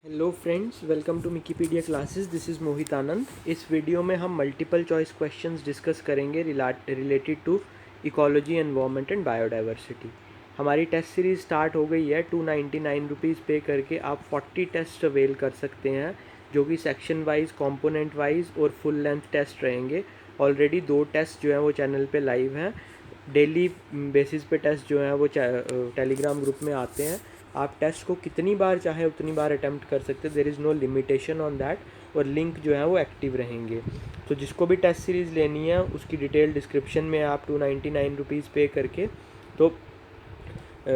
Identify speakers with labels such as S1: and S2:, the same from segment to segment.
S1: Hello friends, welcome to Wikipedia classes. This is Mohit Anand. इस video में हम मल्टीपल चॉइस क्वेश्चंस डिस्कस करेंगे related to ecology, environment and biodiversity. हमारी test series start हो गई है। 299 रुपीज़ पे करके आप 40 टेस्ट अवेल कर सकते हैं, जो कि सेक्शन वाइज, कंपोनेंट वाइज और फुल लेंथ टेस्ट रहेंगे। ऑलरेडी 2 टेस्ट जो हैं वो चैनल पे लाइव हैं। डेली बेसिस पे टेस्ट जो हैं वो टेलीग्राम ग्रुप में आते हैं। आप टेस्ट को कितनी बार चाहे उतनी बार अटैम्प्ट कर सकते हैं। There is no limitation on that. और लिंक जो है वो एक्टिव रहेंगे। तो जिसको भी टेस्ट सीरीज़ लेनी है उसकी डिटेल डिस्क्रिप्शन में आप 299 रुपीज़ पे करके तो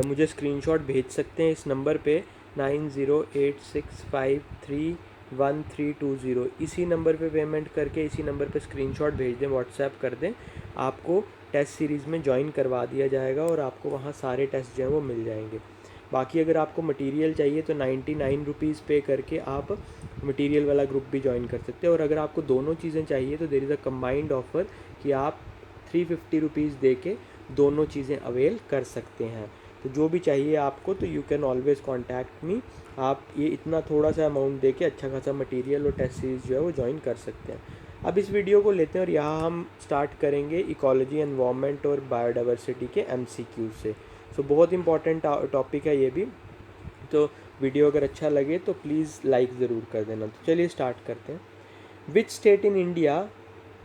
S1: मुझे स्क्रीनशॉट भेज सकते हैं इस नंबर पे 9086531320। इसी नंबर पे पेमेंट करके इसी नंबर पे स्क्रीनशॉट भेज दें, व्हाट्सएप कर दें। आपको टेस्ट सीरीज़ में ज्वाइन करवा दिया जाएगा और आपको वहाँ सारे टेस्ट जो हैं वो मिल जाएंगे। बाकी अगर आपको मटेरियल चाहिए तो 99 रुपीज़ पे करके आप मटेरियल वाला ग्रुप भी ज्वाइन कर सकते हैं। और अगर आपको दोनों चीज़ें चाहिए तो there is a combined offer कि आप 350 रुपीज़ दे के दोनों चीज़ें अवेल कर सकते हैं। तो जो भी चाहिए आपको तो you can always contact me. आप ये इतना थोड़ा सा अमाउंट दे के अच्छा खासा मटेरियल और टेस्ट सीरीज़ जो है वो ज्वाइन कर सकते हैं। अब इस वीडियो को लेते हैं और यहाँ हम स्टार्ट करेंगे इकोलॉजी, एनवायरनमेंट और बायोडाइवर्सिटी के MCQ से। सो बहुत इंपॉर्टेंट टॉपिक है ये भी। तो वीडियो अगर अच्छा लगे तो प्लीज़ लाइक ज़रूर कर देना। तो चलिए स्टार्ट करते हैं। Which state in India,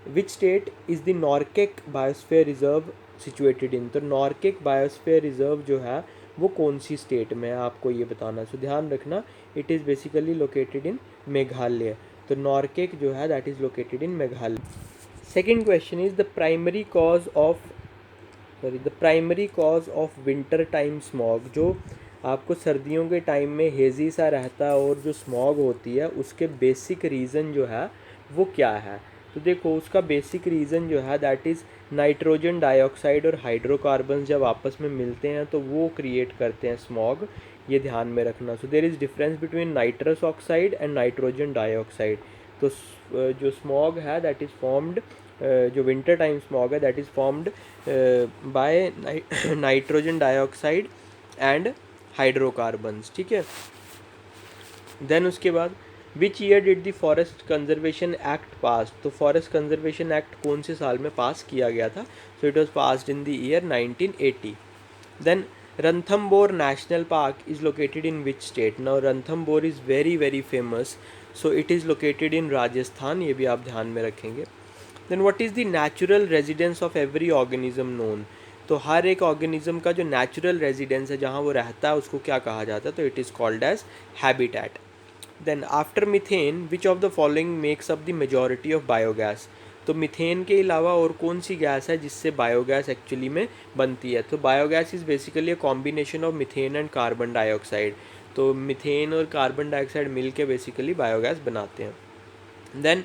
S1: which state is the Nokrek biosphere reserve situated in. तो नॉर्केक बायोस्फीयर रिजर्व जो है वो कौन सी स्टेट में है, आपको ये बताना। सो ध्यान रखना, it is basically located in Meghalaya. तो नॉर्केक जो है that is located in Meghalaya. Second question is the primary cause of winter time smog. जो आपको सर्दियों के टाइम में हेज़ी सा रहता है और जो स्मॉग होती है उसके बेसिक रीज़न जो है वो क्या है। तो देखो, उसका बेसिक रीज़न जो है दैट इज़ नाइट्रोजन डाइऑक्साइड और हाइड्रोकार्बन जब आपस में मिलते हैं तो वो क्रिएट करते हैं स्मॉग। ये ध्यान में रखना। So there is difference between nitrous oxide and nitrogen dioxide. तो जो स्मॉग है दैट इज़ फॉर्म्ड, जो विंटर टाइम स्मॉग है that is formed by nitrogen dioxide and hydrocarbons. ठीक है। देन उसके बाद which year did the forest conservation act pass. तो फॉरेस्ट कंजर्वेशन एक्ट कौन से साल में पास किया गया था। So it was passed in the year 1980। Then Ranthambore national park is located in which state. Now Ranthambore is very very famous, so it is located in Rajasthan. ये भी आप ध्यान में रखेंगे। Then what is the natural residence of every organism known. तो हर एक organism का जो नेचुरल रेजिडेंस है, जहाँ वो रहता है, उसको क्या कहा जाता है। तो it is called as habitat. Then after methane which of the following makes up the majority of biogas. तो मीथेन के अलावा और कौन सी गैस है जिससे बायोगैस एक्चुअली में बनती है। तो biogas is basically a combination of methane and carbon dioxide. तो मीथेन और कार्बन डाइऑक्साइड मिल के बेसिकली बायोगैस बनाते हैं। Then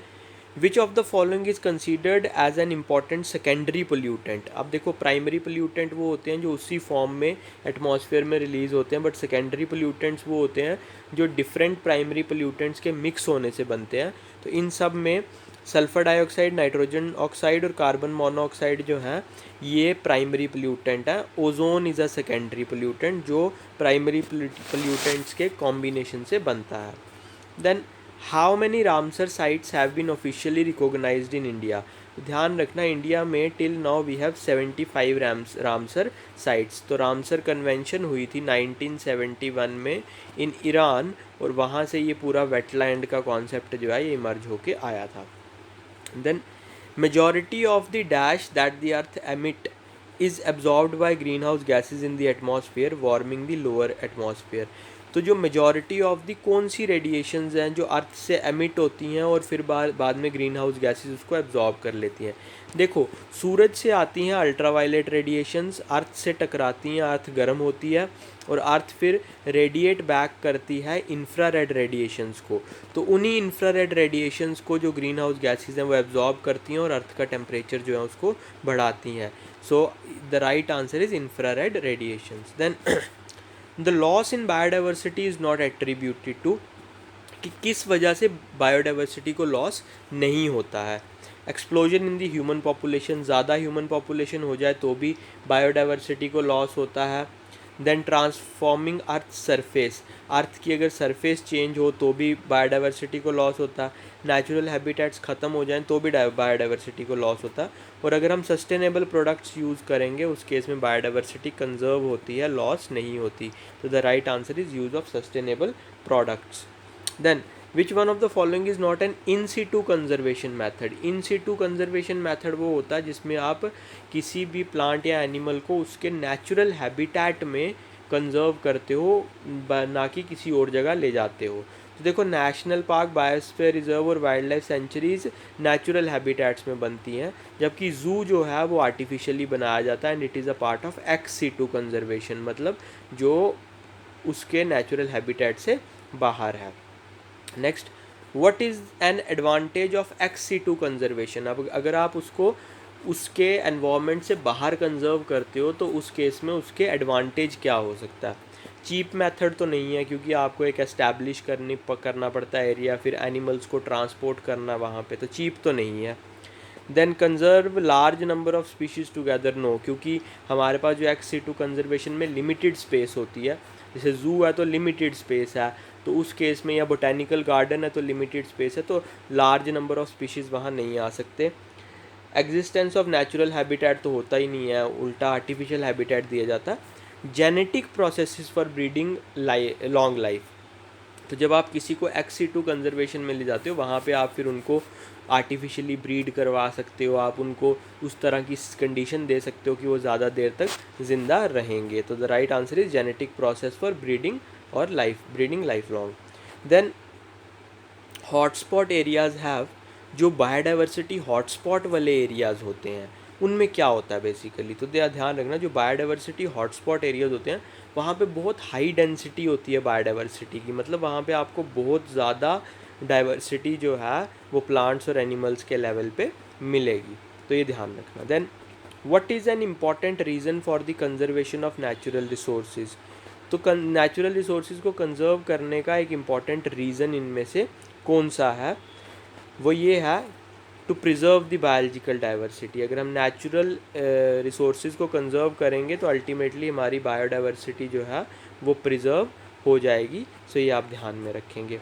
S1: which of the following is considered as an important secondary pollutant. अब देखो, प्राइमरी पोल्यूटेंट वो होते हैं जो उसी फॉर्म में एटमॉस्फेयर में रिलीज होते हैं, बट सेकेंडरी पोल्यूटेंट्स वो होते हैं जो डिफरेंट प्राइमरी पोल्यूटेंट्स के मिक्स होने से बनते हैं। तो इन सब में सल्फर डाइऑक्साइड, नाइट्रोजन ऑक्साइड और कार्बन मोनोऑक्साइड जो हैं ये प्राइमरी पोल्यूटेंट है। Ozone is a secondary pollutant जो प्राइमरी पोल्यूटेंट्स के कॉम्बिनेशन से बनता है। Then how many Ramsar sites have been officially recognized in India. ध्यान रखना, इंडिया में till now we have 75 Ramsar sites. तो रामसर कन्वेंशन हुई थी 1971 में इन ईरान, और वहाँ से ये पूरा वेटलैंड का कॉन्सेप्ट जो है ये इमर्ज होके आया था। Then majority of the dash that the earth emit is absorbed by green house gases in the atmosphere warming the lower atmosphere. तो जो मेजॉरिटी ऑफ दी कौन सी रेडिएशंस हैं जो अर्थ से एमिट होती हैं और फिर बाद में ग्रीन हाउस गैसेज उसको एब्जॉर्ब कर लेती हैं। देखो, सूरज से आती हैं अल्ट्रावायलेट रेडिएशंस, अर्थ से टकराती हैं, अर्थ गर्म होती है और अर्थ फिर रेडिएट बैक करती है इंफ्रारेड रेडिएशंस को। तो उन्हीं इंफ्रारेड रेडिएशंस को जो ग्रीन हाउस गैसेज हैं वो एब्जॉर्ब करती हैं और अर्थ का टेम्परेचर जो है उसको बढ़ाती हैं। So the right answer is infrared radiations. Then the loss in biodiversity is not attributed to, कि किस वजह से बायोडाइवर्सिटी को लॉस नहीं होता है। एक्सप्लोजन इन दी ह्यूमन पॉपुलेशन, ज़्यादा ह्यूमन पॉपुलेशन हो जाए तो भी बायोडाइवर्सिटी को लॉस होता है। देन ट्रांसफॉर्मिंग अर्थ सरफेस, अर्थ की अगर सरफेस चेंज हो तो भी बायोडाइवर्सिटी को लॉस होता है, नेचुरल हैबिटेट्स ख़त्म हो जाएं तो भी बायोडाइवर्सिटी को लॉस होता है, और अगर हम सस्टेनेबल प्रोडक्ट्स यूज़ करेंगे उस केस में बायोडाइवर्सिटी कंजर्व होती है, लॉस नहीं होती। तो the right answer is use of sustainable products. Then which one of the following is not an in situ conservation method. In situ conservation method वो होता है जिसमें आप किसी भी प्लांट या एनिमल को उसके नेचुरल हैबिटेट में कंजर्व करते हो, ना कि किसी और जगह ले जाते हो। तो देखो, नेशनल पार्क, बायोस्फीयर रिजर्व और wild life sanctuaries natural habitats में बनती हैं, जबकि ज़ू जो है वो आर्टिफिशियली बनाया जाता है, and it is a part of ex situ conservation, मतलब जो उसके नेचुरल हैबिटेट से बाहर है। Next, what is an advantage of ex situ conservation. अब अगर आप उसको उसके एनवायरनमेंट से बाहर कंजर्व करते हो तो उस केस में उसके एडवांटेज क्या हो सकता है। चीप मेथड तो नहीं है, क्योंकि आपको एक एस्टैब्लिश करना पड़ता है एरिया, फिर एनिमल्स को ट्रांसपोर्ट करना वहाँ पे, तो चीप तो नहीं है। Then conserve large number of species together, no, क्योंकि हमारे पास जो एक्स सीटू कंजर्वेशन में लिमिटेड स्पेस होती है, जैसे ज़ू है तो लिमिटेड स्पेस है, तो उस केस में, या बोटेनिकल गार्डन है तो लिमिटेड स्पेस है, तो लार्ज नंबर ऑफ स्पीशीज़ वहाँ नहीं आ सकते। एग्जिस्टेंस ऑफ नेचुरल हैबिटेट तो होता ही नहीं है, उल्टा आर्टिफिशियल हैबिटेट दिया जाता है। Genetic processes for breeding long life, तो जब आप किसी को एक्स सीटू कंजर्वेशन में ले जाते हो वहाँ पे आप फिर उनको आर्टिफिशियली ब्रीड करवा सकते हो, आप उनको उस तरह की कंडीशन दे सकते हो कि वो ज़्यादा देर तक ज़िंदा रहेंगे। तो the right answer is genetic process for breeding और breeding lifelong. Then hotspot areas have, जो बायोडाइवर्सिटी हॉटस्पॉट वाले एरियाज़ होते हैं उनमें क्या होता है बेसिकली, तो ध्यान रखना, जो बायोडाइवर्सिटी हॉटस्पॉट एरियाज़ होते हैं वहाँ पे बहुत हाई डेंसिटी होती है बायोडाइवर्सिटी की, मतलब वहाँ पे आपको बहुत ज़्यादा डाइवर्सिटी जो है वो प्लांट्स और एनिमल्स के लेवल पे मिलेगी, तो ये ध्यान रखना। Then what is an important reason for the conservation of natural resources, तो नेचुरल रिसोर्सेज को कंजर्व करने का एक इम्पॉर्टेंट रीज़न इनमें से कौन सा है, वो ये है to preserve the biological diversity. अगर हम नेचुरल रिसोर्सेज को कंजर्व करेंगे तो अल्टीमेटली हमारी बायोडाइवर्सिटी जो है वो प्रिजर्व हो जाएगी, सो ये आप ध्यान में रखेंगे।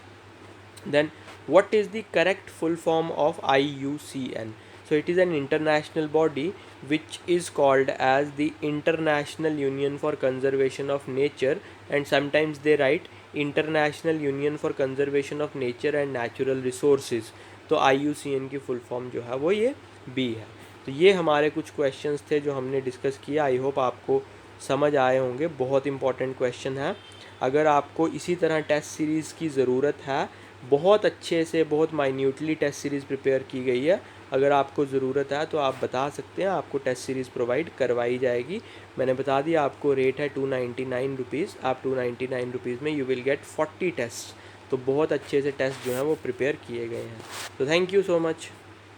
S1: Then what is the correct full form of IUCN, so it is an international body which is called as the International Union for Conservation of Nature, and sometimes they write International Union for Conservation of Nature and Natural Resources, तो IUCN की full form जो है वो ये B है। तो ये हमारे कुछ क्वेश्चंस थे जो हमने डिस्कस किया, आई होप आपको समझ आए होंगे, बहुत इंपॉर्टेंट क्वेश्चन है। अगर आपको इसी तरह टेस्ट सीरीज़ की ज़रूरत है, बहुत अच्छे से बहुत माइन्यूटली टेस्ट सीरीज़ प्रिपेयर की गई है, अगर आपको ज़रूरत है तो आप बता सकते हैं, आपको टेस्ट सीरीज़ प्रोवाइड करवाई जाएगी। मैंने बता दिया आपको रेट है 299 रुपीज़, आप 299 रुपीज़ में यू विल गेट 40 टेस्ट, तो बहुत अच्छे से टेस्ट जो हैं वो प्रिपेयर किए गए हैं। तो थैंक यू सो मच।